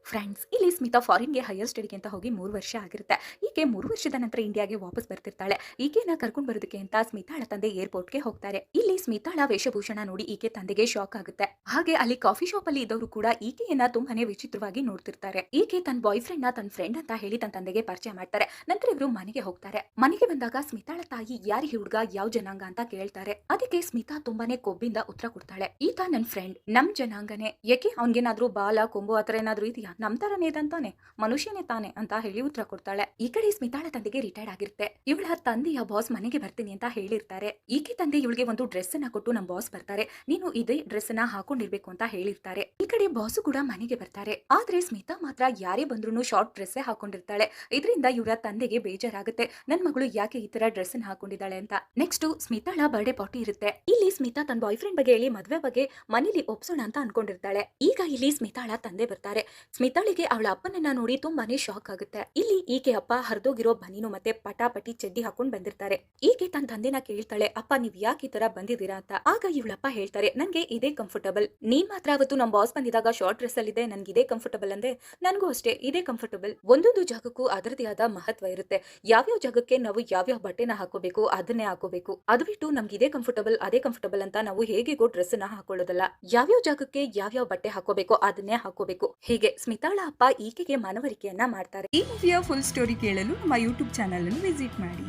Friends ಇಲ್ಲಿ Smita ಫಾರಿನ್ಗೆ higher ಸ್ಟಡಿಗೆ ಅಂತ ಹೋಗಿ 3 ವರ್ಷ ಆಗಿರುತ್ತೆ. ಈಕೆ 3 ವರ್ಷದ ನಂತರ ಇಂಡಿಯಾಗೆ ವಾಪಸ್ ಬರ್ತಿರ್ತಾಳೆ. ಈಕೆನ ಕರ್ಕೊಂಡು ಬರೋದಕ್ಕೆ ಅಂತ ಸ್ಮಿತಾಳ ತಂದೆ ಏರ್ಪೋರ್ಟ್ಗೆ ಹೋಗ್ತಾರೆ. ಇಲ್ಲಿ ಸ್ಮಿತಾಳ ವೇಷಭೂಷಣ ನೋಡಿ ಈಕೆ ತಂದೆಗೆ ಶಾಕ್ ಆಗುತ್ತೆ. ಹಾಗೆ ಅಲ್ಲಿ ಕಾಫಿ ಶಾಪ್ ಅಲ್ಲಿ ಇದ್ದವರು ಕೂಡ ಈಕೆಯನ್ನ ತುಂಬಾನೇ ವಿಚಿತ್ರವಾಗಿ ನೋಡ್ತಿರ್ತಾರೆ. ಈಕೆ ತನ್ನ ಬಾಯ್ ಫ್ರೆಂಡ್ ನ ತನ್ನ ಫ್ರೆಂಡ್ ಅಂತ ಹೇಳಿ ತನ್ನ ತಂದೆಗೆ ಪರಿಚಯ ಮಾಡ್ತಾರೆ. ನಂತರ ಇವರು ಮನೆಗೆ ಹೋಗ್ತಾರೆ. ಮನೆಗೆ ಬಂದಾಗ ಸ್ಮಿತಾಳ ತಾಯಿ ಯಾರಿ ಹುಡುಗ ಯಾವ ಜನಾಂಗ ಅಂತ ಕೇಳ್ತಾರೆ. ಅದಕ್ಕೆ ಸ್ಮಿತಾ ತುಂಬಾನೇ ಕೊಬ್ಬಿಂದ ಉತ್ತರ ಕೊಡ್ತಾಳೆ. ಈತ ನನ್ನ ಫ್ರೆಂಡ್, ನಮ್ ಜನಾಂಗನೇ. ಯಾಕೆ ಅವ್ನಿಗೇನಾದ್ರೂ ಬಾಲ ಕೊಂಬು ಆತರ ಏನಾದ್ರೂ ಇದೆಯಾ? ನಮ್ ತರನೇ ಇದಂತಾನೆ, ಮನುಷ್ಯನೇ ತಾನೆ ಅಂತ ಹೇಳಿ ಉತ್ತರ ಕೊಡ್ತಾಳೆ. ಈ ಕಡೆ ಸ್ಮಿತಾಳ ತಂದೆಗೆ ರಿಟೈರ್ಡ್ ಆಗಿರುತ್ತೆ. ಇವಳ ತಂದೆಯ ಬಾಸ್ ಮನೆಗೆ ಬರ್ತೀನಿ ಅಂತ ಹೇಳಿರ್ತಾರೆ. ಈಕೆ ತಂದೆ ಇವಳಿಗೆ ಒಂದು ಡ್ರೆಸ್ ಅನ್ನ ಕೊಟ್ಟು ನಮ್ ಬಾಸ್ ಬರ್ತಾರೆ, ನೀನು ಇದೇ ಡ್ರೆಸ್ ಅನ್ನ ಹಾಕೊಂಡಿರ್ಬೇಕು ಅಂತ ಹೇಳಿರ್ತಾರೆ. ಈ ಕಡೆ ಬಾಸು ಕೂಡ ಮನೆಗೆ ಬರ್ತಾರೆ. ಆದ್ರೆ ಸ್ಮಿತಾ ಮಾತ್ರ ಯಾರೇ ಬಂದ್ರು ಶಾರ್ಟ್ ಡ್ರೆಸ್ ಹಾಕೊಂಡಿರ್ತಾಳೆ. ಇದರಿಂದ ಇವರ ತಂದೆಗೆ ಬೇಜಾರಾಗುತ್ತೆ, ನನ್ ಮಗಳು ಯಾಕೆ ಈ ತರ ಡ್ರೆಸ್ ಅನ್ನ ಹಾಕೊಂಡಿದ್ದಾಳೆ ಅಂತ. ನೆಕ್ಸ್ಟ್ ಸ್ಮಿತಾಳ ಬರ್ಡೇ ಪಾರ್ಟಿ ಇರುತ್ತೆ. ಇಲ್ಲಿ ಸ್ಮಿತಾ ತನ್ನ ಬಾಯ್ ಫ್ರೆಂಡ್ ಬಗ್ಗೆ ಹೇಳಿ ಮದ್ವೆ ಬಗ್ಗೆ ಮನೇಲಿ ಒಪ್ಸೋಣ ಅಂತ ಅನ್ಕೊಂಡಿರ್ತಾಳೆ. ಈಗ ಇಲ್ಲಿ ಸ್ಮಿತಾಳ ತಂದೆ ಬರ್ತಾರೆ. ಸ್ಮಿತಾಳಿಗೆ ಅವಳ ಅಪ್ಪನನ್ನ ನೋಡಿ ತುಂಬಾನೇ ಶಾಕ್ ಆಗುತ್ತೆ. ಇಲ್ಲಿ ಈಕೆ ಅಪ್ಪ ಹರಿದೋಗಿರೋ ಬನೀನು ಮತ್ತೆ ಪಟಾಪಟಿ ಚಡ್ಡಿ ಹಾಕೊಂಡ್ ಬಂದಿರ್ತಾರೆ. ಈಕೆ ತನ್ನ ತಂದೆನ ಕೇಳ್ತಾಳೆ, ಅಪ್ಪ ನೀವ್ ಯಾಕೆ ಈ ತರ ಬಂದಿದ್ದೀರಾ ಅಂತ. ಆಗ ಇವಳಪ್ಪ ಹೇಳ್ತಾರೆ, ನನ್ಗೆ ಇದೇ ಕಂಫರ್ಟಬಲ್. ನೀನ್ ಮಾತ್ರ ಅವತ್ತು ನಮ್ ಬಾಸ್ ಬಂದಿದಾಗ ಶಾರ್ಟ್ ಡ್ರೆಸ್ ಅಲ್ಲಿ ಇದೆ, ನನ್ಗೆ ಇದೇ ಕಂಫರ್ಟಬಲ್ ಅಂದೆ. ನನ್ಗೂ ಅಷ್ಟೇ ಇದೇ ಕಂಫರ್ಟಬಲ್. ಒಂದೊಂದು ಜಾಗಕ್ಕೂ ಅದರದೇ ಆದ ಮಹತ್ವ ಇರುತ್ತೆ. ಯಾವ್ಯಾವ ಜಾಗಕ್ಕೆ ನಾವು ಯಾವ್ಯಾವ ಬಟ್ಟೆನ ಹಾಕೋಬೇಕು ಅದನ್ನೇ ಹಾಕೋಬೇಕು. ಅದು ಬಿಟ್ಟು ನಮ್ಗೆ ಇದೇ ಕಂಫರ್ಟಬಲ್ ಅದೇ ಕಂಫರ್ಟಬಲ್ ಅಂತ ನಾವು ಹೇಗೆಗೋ ಡ್ರೆಸ್ ನ ಹಾಕೊಳ್ಳೋದಲ್ಲ. ಯಾವ್ಯಾವ ಜಾಗಕ್ಕೆ ಯಾವ್ಯಾವ ಬಟ್ಟೆ ಹಾಕೋಬೇಕು ಅದನ್ನೇ ಹಾಕೋಬೇಕು. ಹೀಗೆ ಸ್ಮಿತಾಳ ಅಪ್ಪ ಈಕೆಗೆ ಮನವರಿಕೆಯನ್ನ ಮಾಡ್ತಾರೆ. ಈ ಮೂವಿಯ ಫುಲ್ ಸ್ಟೋರಿ ಕೇಳಲು ನಮ್ಮ ಯೂಟ್ಯೂಬ್ ಚಾನಲ್ ಅನ್ನು ವಿಸಿಟ್ ಮಾಡಿ.